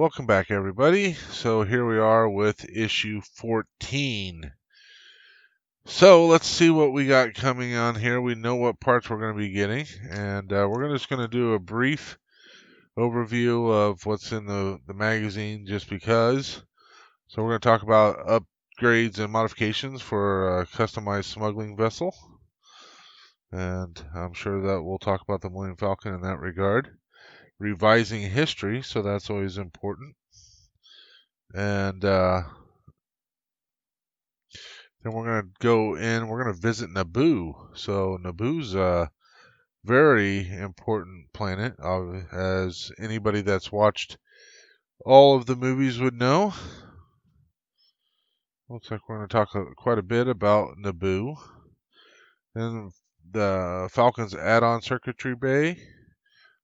Welcome back, everybody. So here we are with issue 14. So let's see what we got coming on here. We know what parts we're going to be getting, and we're just going to do a brief overview of what's in the magazine just because. So we're going to talk about upgrades and modifications for a customized smuggling vessel, and I'm sure that we'll talk about the Millennium Falcon in that regard. Revising history, so that's always important. And then we're going to go in, we're going to visit Naboo. So Naboo's a very important planet, as anybody that's watched all of the movies would know. Looks like we're going to talk quite a bit about Naboo. And the Falcon's add-on circuitry bay.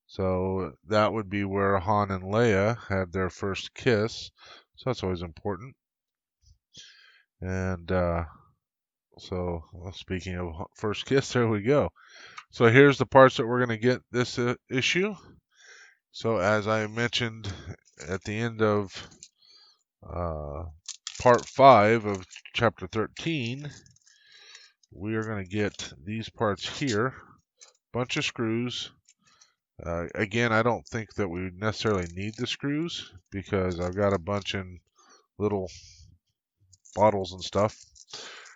So that would be where Han and Leia had their first kiss. So that's always important. And so speaking of first kiss, there we go. So here's the parts that we're going to get this issue. So as I mentioned at the end of part 5 of chapter 13, we are going to get these parts here. Bunch of screws. Again, I don't think that we necessarily need the screws because I've got a bunch in little bottles and stuff.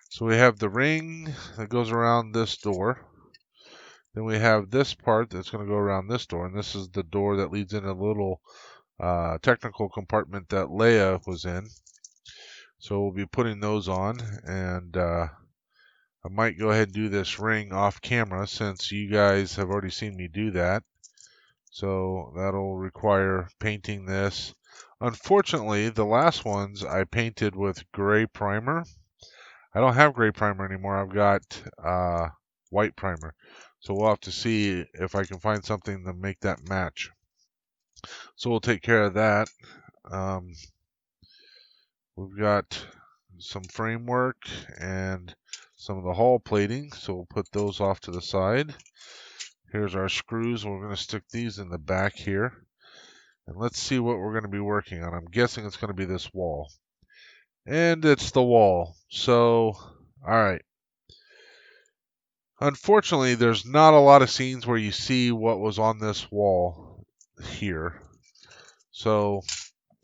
So we have the ring that goes around this door. Then we have this part that's going to go around this door, and this is the door that leads in a little technical compartment that Leia was in. So we'll be putting those on, and I might go ahead and do this ring off camera since you guys have already seen me do that. So that'll require painting this. Unfortunately, the last ones I painted with gray primer. I don't have gray primer anymore. I've got white primer. So we'll have to see if I can find something to make that match. So we'll take care of that. We've got some framework and some of the hull plating. So we'll put those off to the side. Here's our screws. We're going to stick these in the back here. And let's see what we're going to be working on. I'm guessing it's going to be this wall. And it's the wall. So, alright. Unfortunately, there's not a lot of scenes where you see what was on this wall here. So,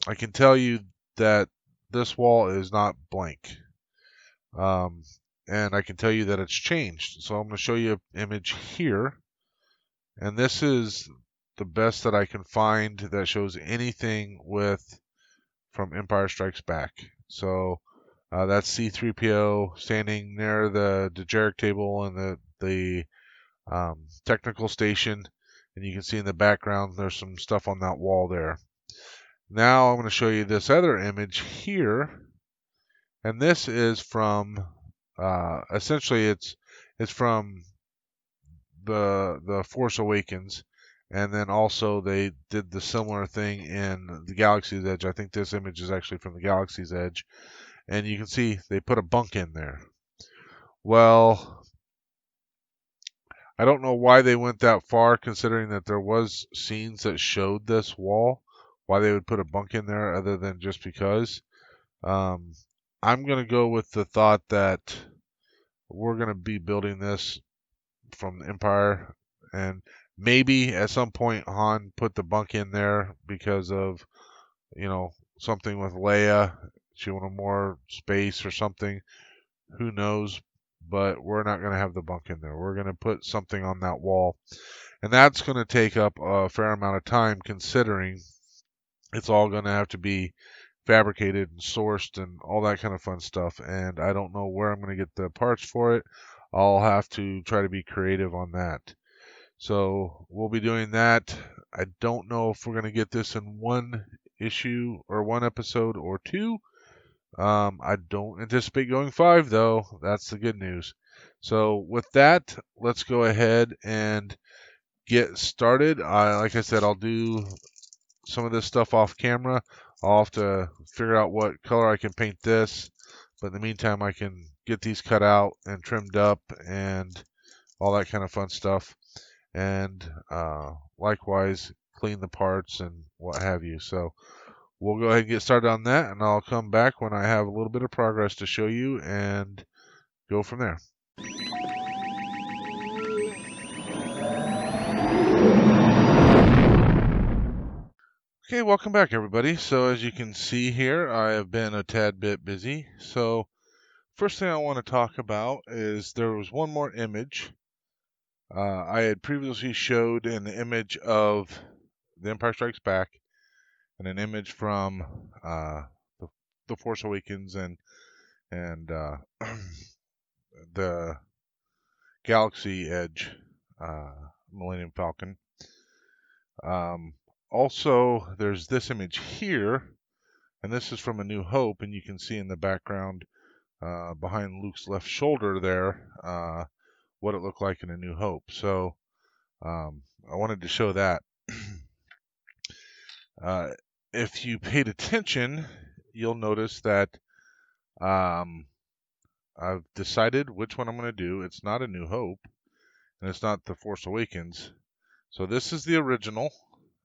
I can tell you that this wall is not blank. And I can tell you that it's changed. So, I'm going to show you an image here. And this is the best that I can find that shows anything from Empire Strikes Back. So that's C-3PO standing near the DeJarek table and the technical station, and you can see in the background there's some stuff on that wall there. Now I'm going to show you this other image here, and this is from essentially it's from the Force Awakens. And then also they did the similar thing in the Galaxy's Edge. I think this image is actually from the Galaxy's Edge. And you can see they put a bunk in there. Well, I don't know why they went that far, considering that there was scenes that showed this wall. Why they would put a bunk in there other than just because. I'm going to go with the thought that we're going to be building this from Empire, and maybe at some point Han put the bunk in there because of, something with Leia. She wanted more space or something. Who knows? But we're not going to have the bunk in there. We're going to put something on that wall. And that's going to take up a fair amount of time, considering it's all going to have to be fabricated and sourced and all that kind of fun stuff. And I don't know where I'm going to get the parts for it. I'll have to try to be creative on that. So we'll be doing that. I don't know if we're going to get this in one issue or one episode or two. I don't anticipate going 5, though. That's the good news. So with that, let's go ahead and get started. Like I said, I'll do some of this stuff off camera. I'll have to figure out what color I can paint this. But in the meantime, I can get these cut out and trimmed up and all that kind of fun stuff. And likewise, clean the parts and what have you. So we'll go ahead and get started on that, and I'll come back when I have a little bit of progress to show you and go from there. Okay, welcome back everybody. So as you can see here, I have been a tad bit busy. So first thing I want to talk about is there was one more image. I had previously showed an image of The Empire Strikes Back and an image from the Force Awakens and the Galaxy Edge Millennium Falcon. Also, there's this image here, and this is from A New Hope, and you can see in the background behind Luke's left shoulder there what it looked like in A New Hope. So I wanted to show that. If you paid attention, you'll notice that I've decided which one I'm going to do. It's not A New Hope, and it's not The Force Awakens. So this is the original,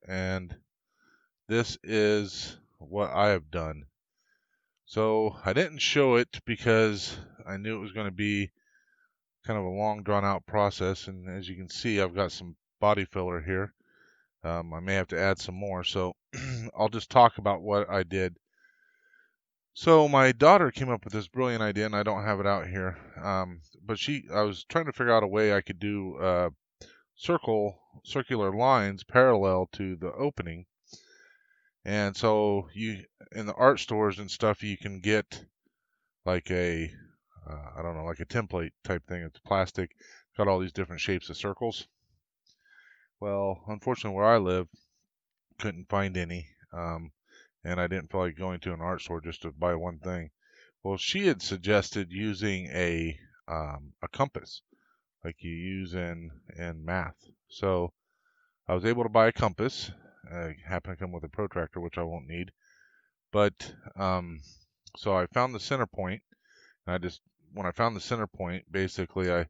and this is what I have done. So I didn't show it because I knew it was going to be kind of a long drawn out process, and as you can see, I've got some body filler here. I may have to add some more, so I'll just talk about what I did. So my daughter came up with this brilliant idea, and I don't have it out here, but I was trying to figure out a way I could do circular lines parallel to the opening. And so in the art stores and stuff, you can get like I don't know, like a template type thing. It's plastic, got all these different shapes of circles. Well, unfortunately, where I live, couldn't find any, and I didn't feel like going to an art store just to buy one thing. Well, she had suggested using a compass, like you use in math. So I was able to buy a compass. Happened to come with a protractor, which I won't need. But so I found the center point, and when I found the center point, basically I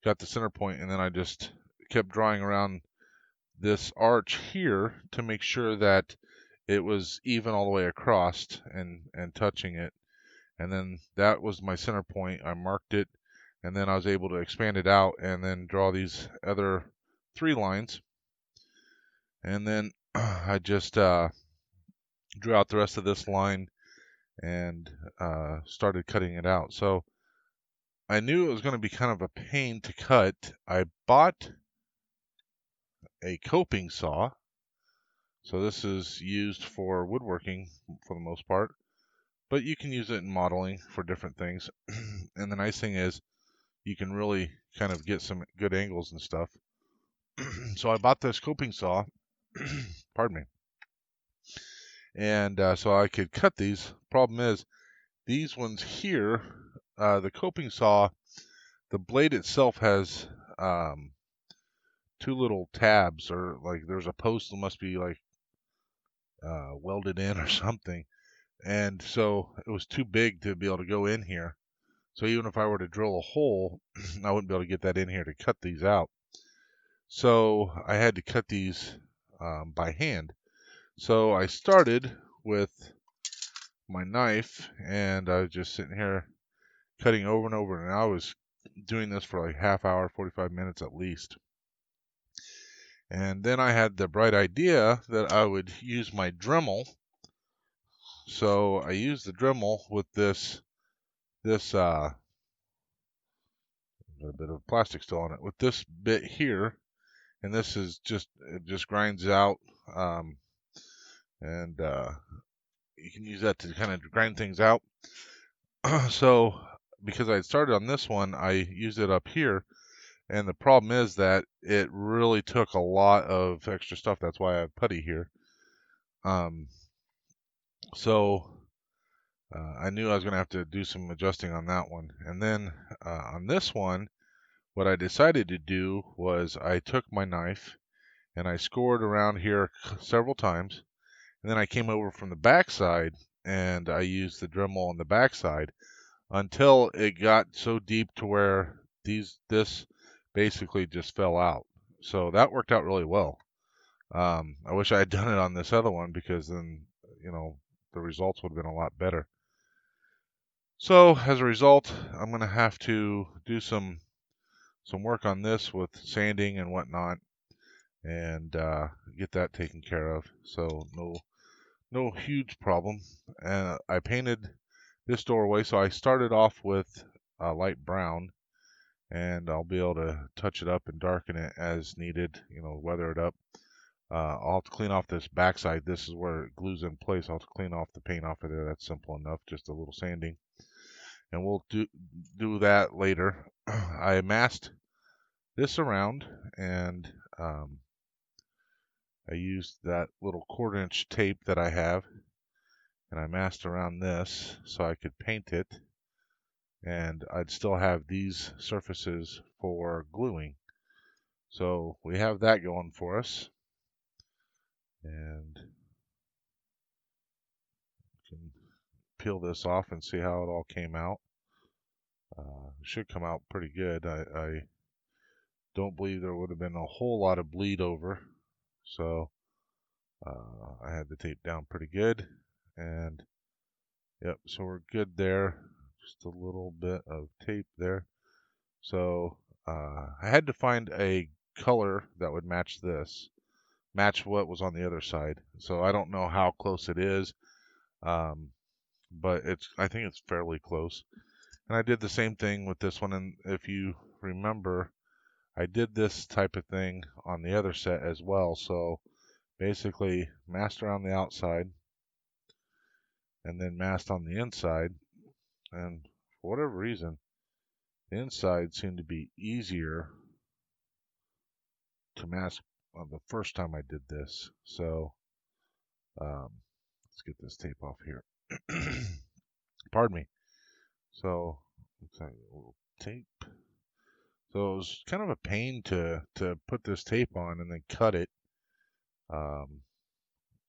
got the center point, and then I just kept drawing around this arch here to make sure that it was even all the way across and touching it. And then that was my center point. I marked it, and then I was able to expand it out and then draw these other 3 lines. And then I just drew out the rest of this line and started cutting it out. So I knew it was going to be kind of a pain to cut. I bought a coping saw. So this is used for woodworking for the most part, but you can use it in modeling for different things. And the nice thing is you can really kind of get some good angles and stuff. So I bought this coping saw, pardon me, and so I could cut these. Problem is, these ones here, the coping saw, the blade itself has 2 little tabs, or like there's a post that must be like welded in or something, and so it was too big to be able to go in here. So even if I were to drill a hole, I wouldn't be able to get that in here to cut these out. So I had to cut these by hand. So I started with my knife, and I was just sitting here cutting over and over, and I was doing this for like half hour, 45 minutes at least. And then I had the bright idea that I would use my Dremel. So I used the Dremel with this got a bit of plastic still on it, with this bit here, and this is it just grinds out, and you can use that to kind of grind things out. So because I had started on this one, I used it up here, and the problem is that it really took a lot of extra stuff. That's why I have putty here. So I knew I was going to have to do some adjusting on that one. And then on this one, what I decided to do was I took my knife and I scored around here several times. And then I came over from the backside and I used the Dremel on the backside until it got so deep to where this basically just fell out. So that worked out really well. I wish I had done it on this other one, because then the results would have been a lot better. So as a result, I'm going to have to do some work on this with sanding and whatnot, and get that taken care of. So no huge problem. And I painted this doorway, so I started off with light brown, and I'll be able to touch it up and darken it as needed, weather it up. I'll have to clean off this backside. This is where it glues in place. I'll have to clean off the paint off of there. That's simple enough, just a little sanding. And we'll do that later. I masked this around, and I used that little 1/4-inch tape that I have, and I masked around this so I could paint it, and I'd still have these surfaces for gluing. So we have that going for us, and you can peel this off and see how it all came out. Should come out pretty good. I don't believe there would have been a whole lot of bleed over, so I had the tape down pretty good, and yep, so we're good there. Just a little bit of tape there. So I had to find a color that would match what was on the other side. So I don't know how close it is, but I think it's fairly close. And I did the same thing with this one, and if you remember, I did this type of thing on the other set as well. So basically masked around the outside and then masked on the inside, and for whatever reason the inside seemed to be easier to mask on the first time I did this. So let's get this tape off here. Pardon me. So looks like a little tape. So it was kind of a pain to put this tape on and then cut it,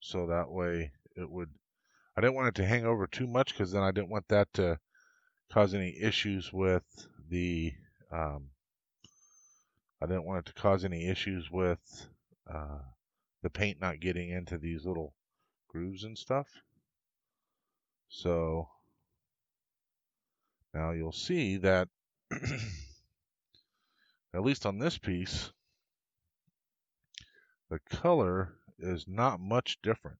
so that way I didn't want it to hang over too much, because then I didn't want that to cause any issues with the paint not getting into these little grooves and stuff. So now you'll see that at least on this piece, the color is not much different.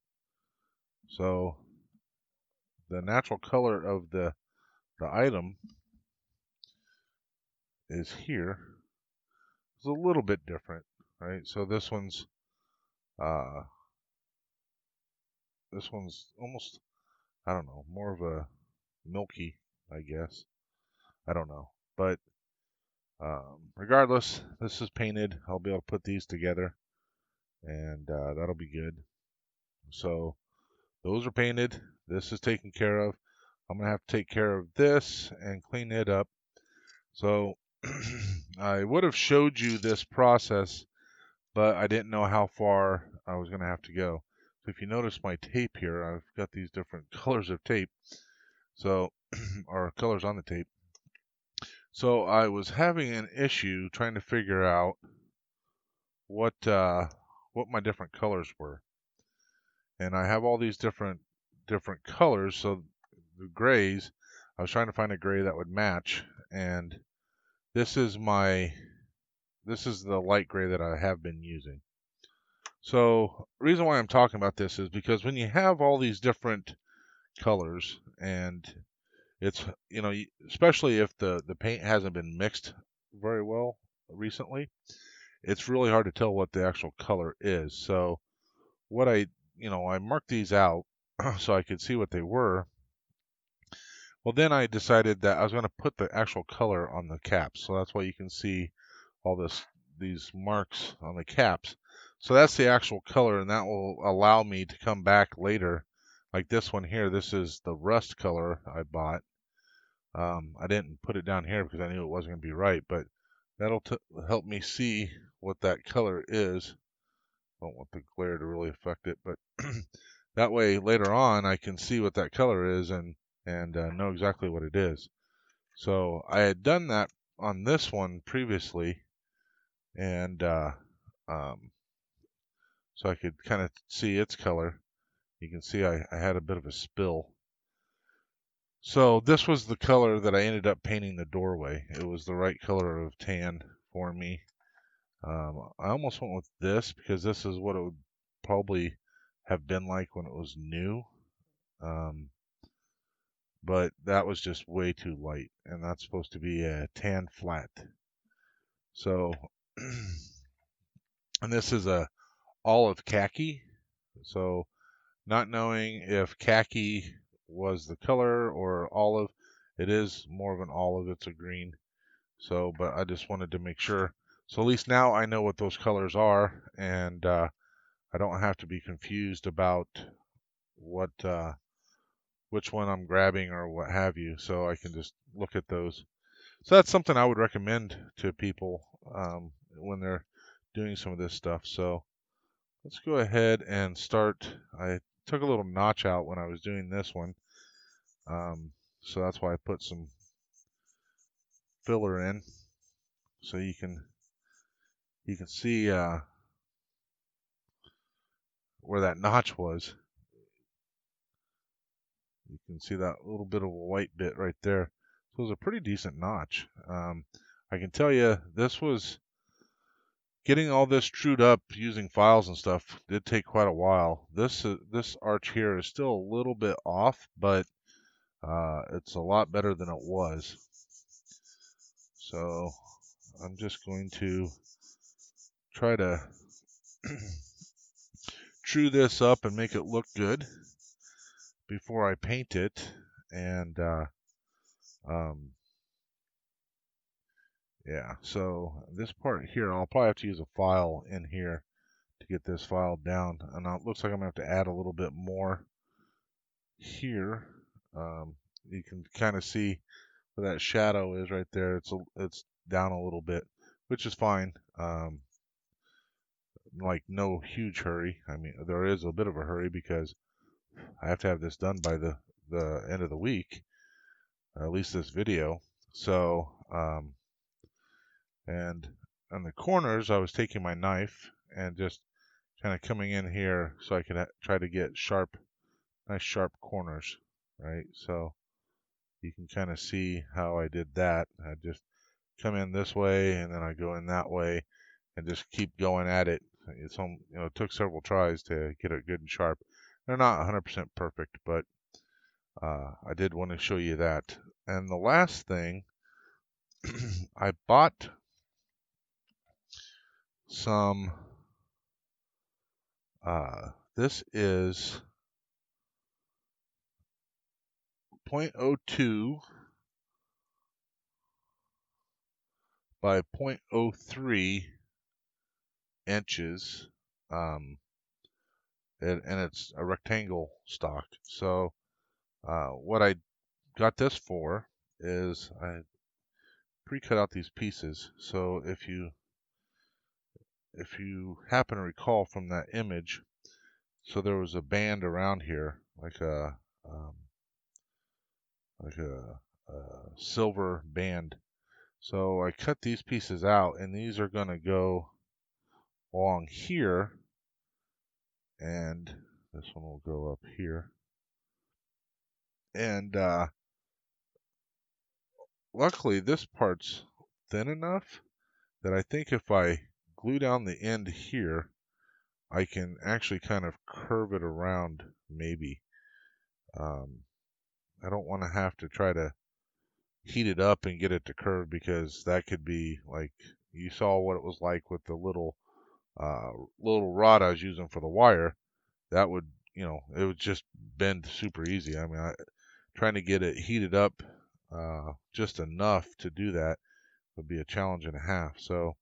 So the natural color of the item is here. It's a little bit different, right? So this one's almost, I don't know, more of a milky, I guess. I don't know, but regardless, this is painted. I'll be able to put these together, and that'll be good. So those are painted. This is taken care of. I'm gonna have to take care of this and clean it up. So I would have showed you this process, but I didn't know how far I was gonna have to go. So if you notice my tape here, I've got these different colors of tape, so or colors on the tape. So I was having an issue trying to figure out what my different colors were, and I have all these different colors. So the grays, I was trying to find a gray that would match, and this is the light gray that I have been using. So the reason why I'm talking about this is because when you have all these different colors, and it's, especially if the paint hasn't been mixed very well recently, it's really hard to tell what the actual color is. So what I marked these out so I could see what they were. Well, then I decided that I was going to put the actual color on the caps. So that's why you can see all these marks on the caps. So that's the actual color, and that will allow me to come back later. Like this one here, this is the rust color I bought. I didn't put it down here because I knew it wasn't going to be right, but that'll help me see what that color is. I don't want the glare to really affect it, but that way later on I can see what that color is and know exactly what it is. So I had done that on this one previously, and so I could kind of see its color. You can see I had a bit of a spill. So this was the color that I ended up painting the doorway. It was the right color of tan for me. I almost went with this because this is what it would probably have been like when it was new. But that was just way too light, and that's supposed to be a tan flat. So, and this is a olive khaki. So, not knowing if khaki was the color or olive, it is more of an olive. It's a green. So, but I just wanted to make sure. So at least now I know what those colors are, and I don't have to be confused about what which one I'm grabbing or what have you. So I can just look at those. So that's something I would recommend to people when they're doing some of this stuff. So let's go ahead and start. I took a little notch out when I was doing this one. So that's why I put some filler in, so you can see where that notch was. You can see that little bit of a white bit right there. So it was a pretty decent notch. I can tell you this was getting all this trued up using files and stuff did take quite a while. This arch here is still a little bit off, but it's a lot better than it was. So I'm just going to try to true this up and make it look good before I paint it. And yeah, so this part here, I'll probably have to use a file in here to get this file down. And it looks like I'm going to have to add a little bit more here. You can kind of see where that shadow is right there. It's down a little bit, which is fine. Like no huge hurry. I mean, there is a bit of a hurry because I have to have this done by the end of the week, at least this video. So, and on the corners, I was taking my knife and just kind of coming in here so I could try to get nice sharp corners, right? So you can kind of see how I did that. I just come in this way and then I go in that way and just keep going at it. It took several tries to get it good and sharp. They're not 100% perfect, but I did want to show you that. And the last thing, I bought some, this is 0.02 by 0.03 inches, and it's a rectangle stock. So what I got this for is I pre-cut out these pieces. So if you happen to recall from that image, so there was a band around here, like a silver band. So I cut these pieces out, and these are going to go along here, and this one will go up here. And luckily, this part's thin enough that I think if I glue down the end here, I can actually kind of curve it around, maybe. I don't want to have to try to heat it up and get it to curve, because that could be like, you saw what it was like with the little rod I was using for the wire. That would, it would just bend super easy. I mean, trying to get it heated up just enough to do that would be a challenge and a half. So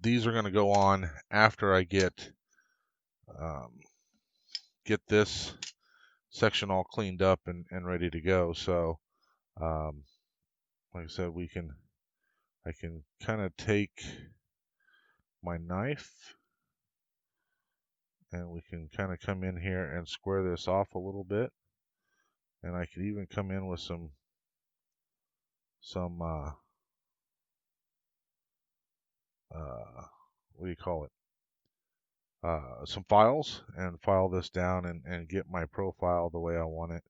these are going to go on after I get this section all cleaned up and ready to go. So like I said, I can kind of take my knife and we can kind of come in here and square this off a little bit. And I could even come in with some what do you call it? some files and file this down and get my profile the way I want it.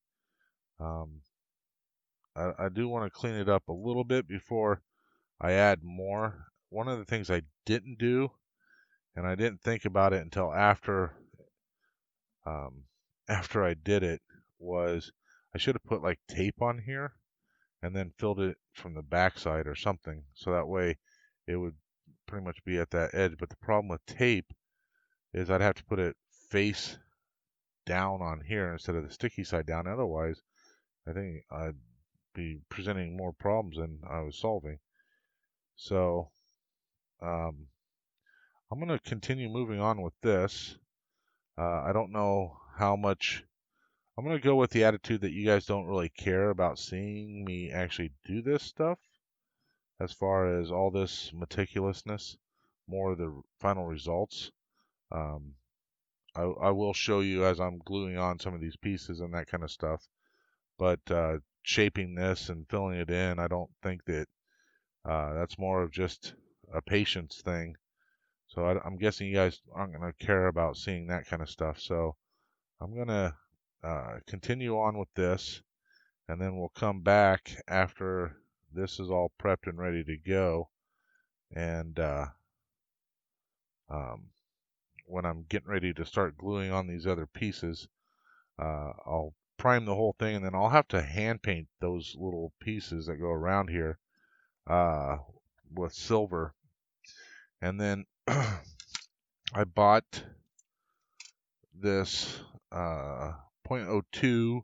I do want to clean it up a little bit before I add more. One of the things I didn't do, and I didn't think about it until after I did it, was I should have put like tape on here and then filled it from the backside or something, so that way it would pretty much be at that edge. But the problem with tape is I'd have to put it face down on here instead of the sticky side down. Otherwise, I think I'd be presenting more problems than I was solving. So I'm going to continue moving on with this. I don't know how much. I'm going to go with the attitude that you guys don't really care about seeing me actually do this stuff as far as all this meticulousness, more of the final results. I will show you as I'm gluing on some of these pieces and that kind of stuff. But shaping this and filling it in, I don't think that that's more of just a patience thing. So I'm guessing you guys aren't going to care about seeing that kind of stuff. So I'm going to continue on with this, and then we'll come back after this is all prepped and ready to go. And when I'm getting ready to start gluing on these other pieces, I'll prime the whole thing, and then I'll have to hand paint those little pieces that go around here with silver. And then I bought this 0.02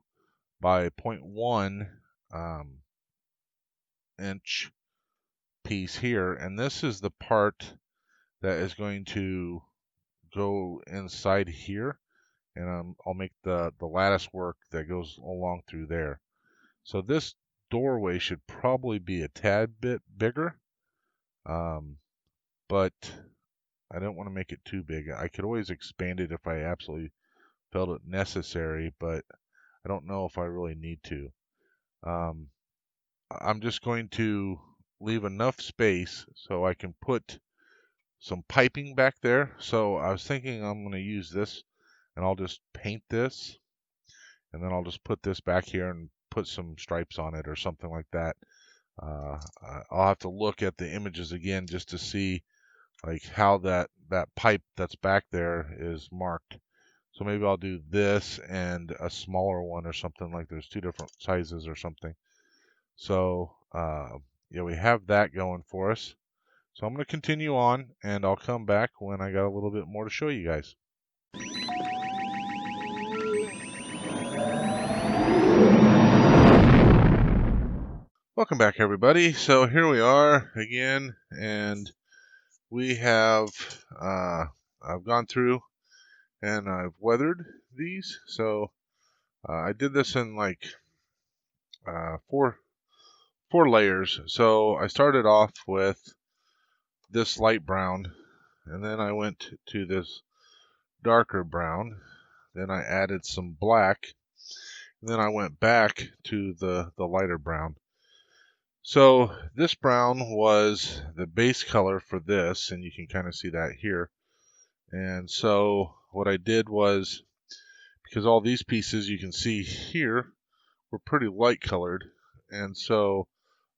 by 0.1 inch piece here, and this is the part that is going to go inside here, and I'll make the lattice work that goes along through there. So this doorway should probably be a tad bit bigger, but I don't want to make it too big. I could always expand it if I absolutely felt it necessary, but I don't know if I really need to. I'm just going to leave enough space so I can put some piping back there. So I was thinking I'm going to use this, and I'll just paint this, and then I'll just put this back here and put some stripes on it or something like that. I'll have to look at the images again just to see like how that pipe that's back there is marked. So maybe I'll do this and a smaller one or something, like there's two different sizes or something. So yeah, we have that going for us. So I'm going to continue on, and I'll come back when I got a little bit more to show you guys. Welcome back, everybody. So here we are again, and we have I've gone through and I've weathered these. So I did this in like four layers. So I started off with this light brown, and then I went to this darker brown. Then I added some black, and then I went back to the lighter brown. So this brown was the base color for this, and you can kind of see that here. And so what I did was, because all these pieces you can see here were pretty light colored, and so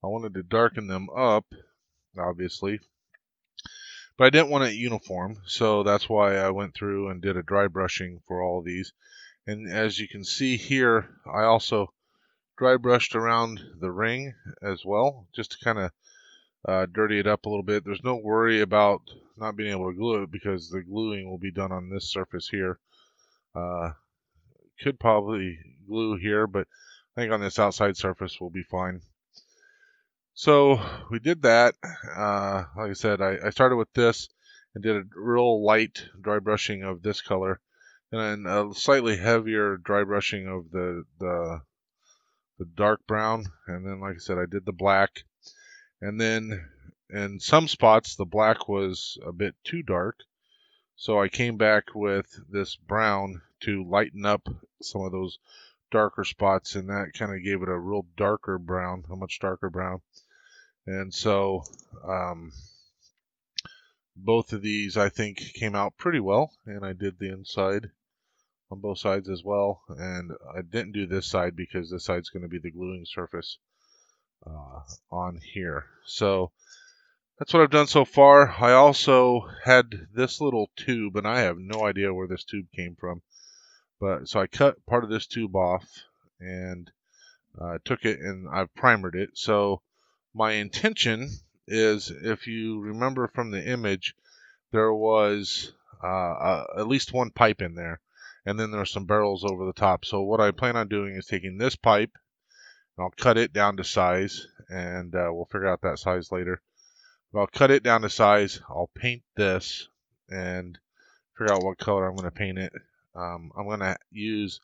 I wanted to darken them up, obviously, but I didn't want it uniform, so that's why I went through and did a dry brushing for all of these. And as you can see here, I also dry brushed around the ring as well, just to kind of dirty it up a little bit. There's no worry about not being able to glue it because the gluing will be done on this surface here. Could probably glue here, but I think on this outside surface will be fine. So we did that. Like I said, I started with this and did a real light dry brushing of this color, and then a slightly heavier dry brushing of the dark brown. And then, like I said, I did the black. And then in some spots, the black was a bit too dark. So I came back with this brown to lighten up some of those darker spots, and that kind of gave it a real darker brown, a much darker brown. And so both of these I think came out pretty well, and I did the inside on both sides as well, and I didn't do this side because this side's going to be the gluing surface on here. So that's what I've done so far. I also had this little tube, and I have no idea where this tube came from, but so I cut part of this tube off and took it and I primered it. So my intention is, if you remember from the image, there was at least one pipe in there, and then there's some barrels over the top. So what I plan on doing is taking this pipe, and I'll cut it down to size, and we'll figure out that size later. But I'll cut it down to size, I'll paint this, and figure out what color I'm going to paint it. I'm going to use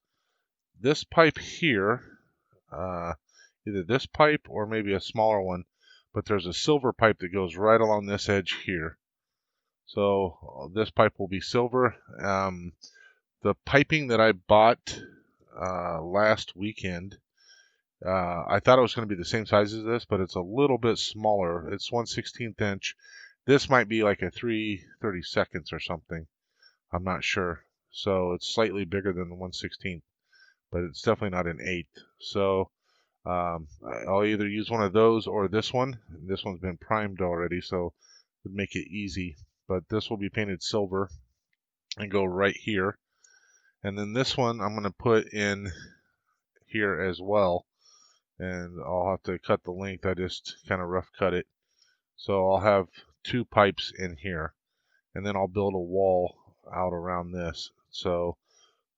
this pipe here, either this pipe or maybe a smaller one, but there's a silver pipe that goes right along this edge here. So this pipe will be silver. The piping that I bought last weekend, I thought it was going to be the same size as this, but it's a little bit smaller. It's 1/16 inch. This might be like a 3/32 or something. I'm not sure. So it's slightly bigger than the 1/16, but it's definitely not an 1/8. So I'll either use one of those or this one. This one's been primed already, so it would make it easy. But this will be painted silver and go right here. And then this one I'm going to put in here as well. And I'll have to cut the length. I just kind of rough cut it. So I'll have two pipes in here. And then I'll build a wall out around this. So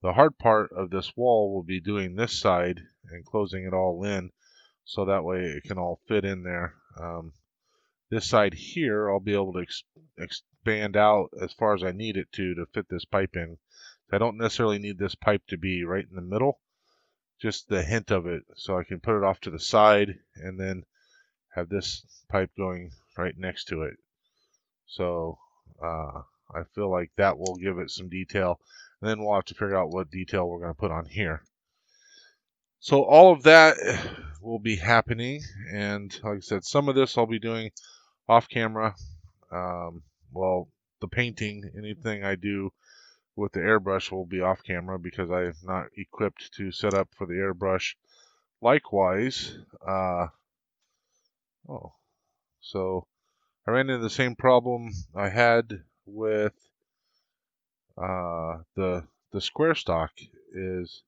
the hard part of this wall will be doing this side and closing it all in, so that way it can all fit in there. This side here, I'll be able to expand out as far as I need it to fit this pipe in. I don't necessarily need this pipe to be right in the middle, just the hint of it, so I can put it off to the side and then have this pipe going right next to it. So I feel like that will give it some detail. And then we'll have to figure out what detail we're going to put on here. So all of that will be happening, and like I said, some of this I'll be doing off camera. Well, the painting, anything I do with the airbrush will be off camera because I'm not equipped to set up for the airbrush. Likewise, so I ran into the same problem I had with the square stock. Is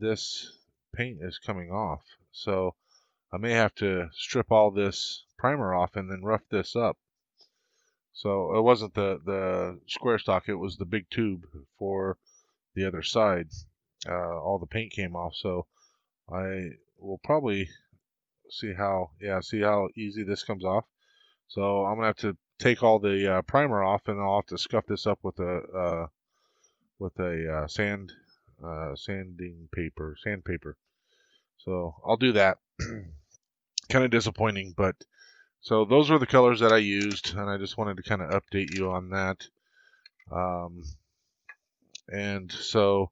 this paint is coming off, so I may have to strip all this primer off and then rough this up. So it wasn't the square stock, it was the big tube for the other side. All the paint came off, so I will probably see how easy this comes off. So I'm gonna have to take all the primer off, and I'll have to scuff this up with a sandpaper. So I'll do that. Kind of disappointing, but so those are the colors that I used, and I just wanted to kind of update you on that. And so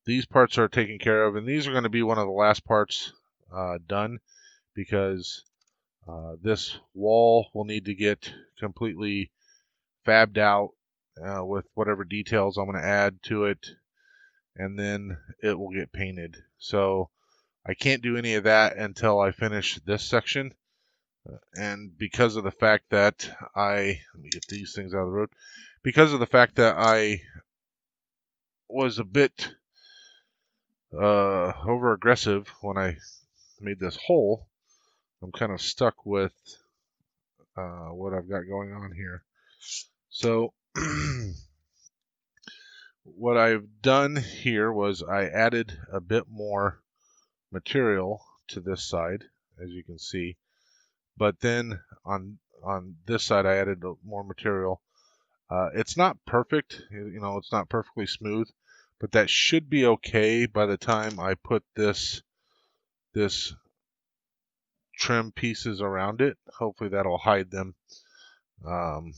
these parts are taken care of, and these are going to be one of the last parts done, because this wall will need to get completely fabbed out with whatever details I'm going to add to it, and then it will get painted. So I can't do any of that until I finish this section. And because of the fact that let me get these things out of the road, because of the fact that I was a bit over aggressive when I made this hole, I'm kind of stuck with what I've got going on here. So what I've done here was I added a bit more material to this side, as you can see, but then on this side I added more material. It's not perfect, it's not perfectly smooth, but that should be okay by the time I put this trim pieces around it. Hopefully that'll hide them, and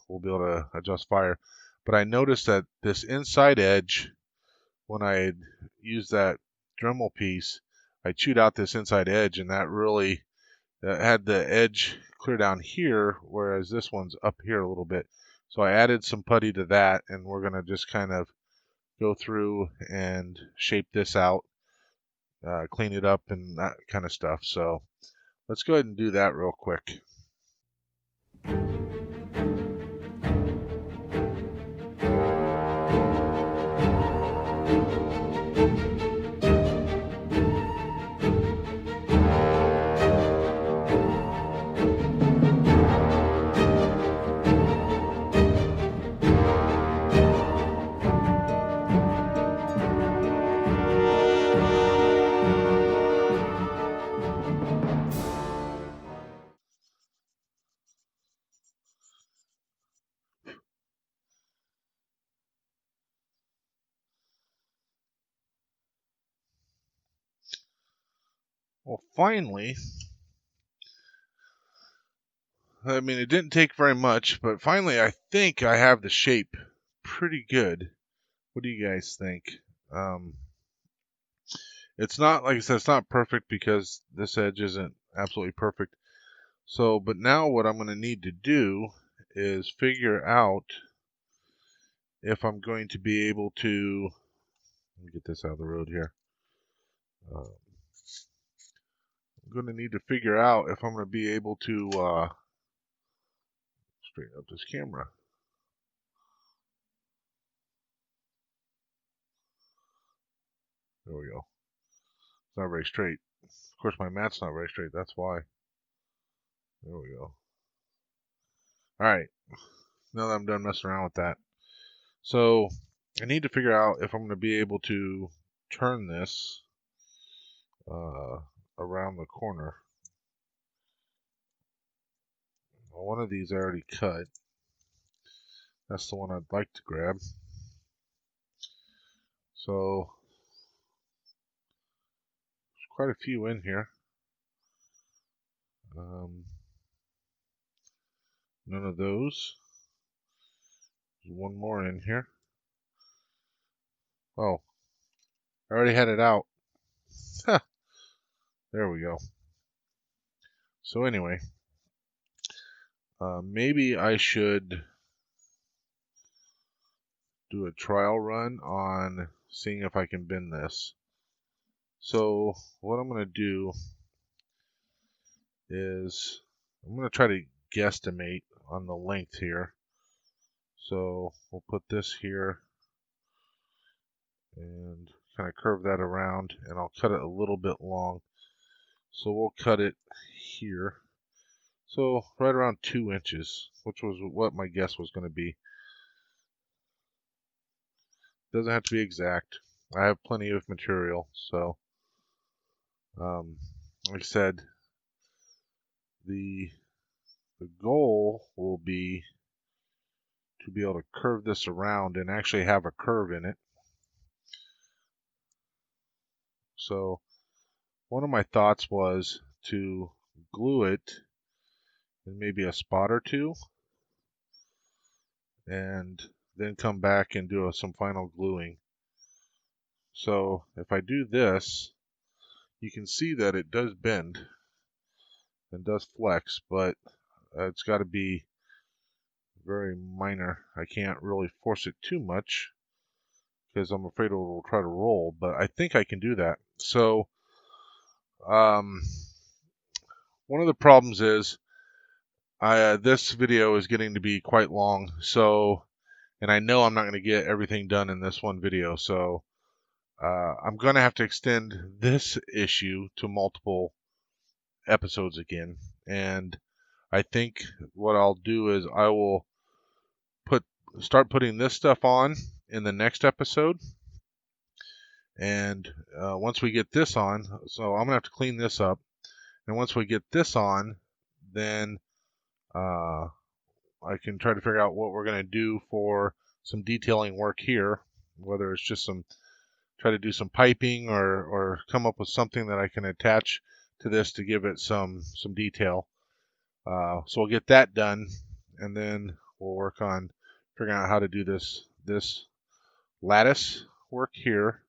we'll be able to adjust fire. But I noticed that this inside edge, when I used that Dremel piece, I chewed out this inside edge, and that really had the edge clear down here, whereas this one's up here a little bit. So I added some putty to that, and we're going to just kind of go through and shape this out, clean it up and that kind of stuff. So let's go ahead and do that real quick. Well, finally, I mean, it didn't take very much, but finally I think I have the shape pretty good. What do you guys think? It's not, like I said, it's not perfect because this edge isn't absolutely perfect. So, but now what I'm going to need to do is figure out if I'm going to be able to, let me get this out of the road here. I'm going to need to figure out if I'm going to be able to straighten up this camera. There we go. It's not very straight. Of course, my mat's not very straight. That's why. There we go. All right. Now that I'm done messing around with that. So I need to figure out if I'm going to be able to turn this around the corner. Well, one of these I already cut. That's the one I'd like to grab. So there's quite a few in here. None of those. There's one more in here. Oh, I already had it out. There we go. So anyway, maybe I should do a trial run on seeing if I can bend this. So what I'm going to do is I'm going to try to guesstimate on the length here. So we'll put this here and kind of curve that around, and I'll cut it a little bit long. So we'll cut it here. So right around 2 inches, which was what my guess was going to be. Doesn't have to be exact. I have plenty of material, so like I said, the goal will be to be able to curve this around and actually have a curve in it. So one of my thoughts was to glue it in maybe a spot or two, and then come back and do some final gluing. So if I do this, you can see that it does bend and does flex, but it's got to be very minor. I can't really force it too much because I'm afraid it will try to roll, but I think I can do that. So one of the problems is this video is getting to be quite long, so, and I know I'm not going to get everything done in this one video, so I'm going to have to extend this issue to multiple episodes again. And I think what I'll do is I will start putting this stuff on in the next episode. And once we get this on, so I'm going to have to clean this up. And once we get this on, then I can try to figure out what we're going to do for some detailing work here, whether it's just try to do some piping or come up with something that I can attach to this to give it some detail. So we'll get that done, and then we'll work on figuring out how to do this lattice work here.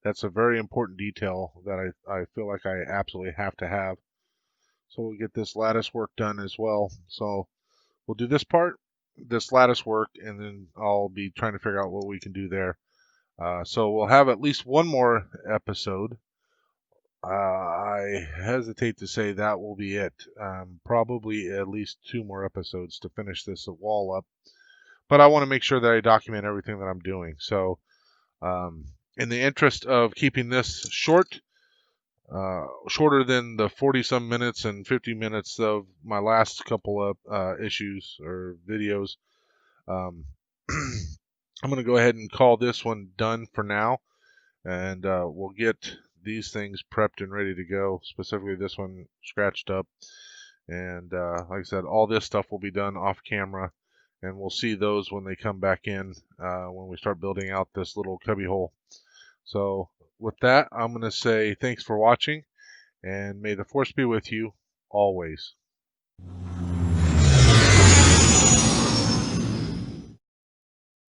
That's a very important detail that I feel like I absolutely have to have. So we'll get this lattice work done as well. So we'll do this part, this lattice work, and then I'll be trying to figure out what we can do there. So we'll have at least one more episode. I hesitate to say that will be it. Probably at least 2 more episodes to finish this wall up. But I want to make sure that I document everything that I'm doing. So in the interest of keeping this short, shorter than the 40-some minutes and 50 minutes of my last couple of issues or videos, I'm going to go ahead and call this one done for now. And we'll get these things prepped and ready to go, specifically this one scratched up. And like I said, all this stuff will be done off camera, and we'll see those when they come back in when we start building out this little cubby hole. So with that, I'm going to say thanks for watching, and may the force be with you always.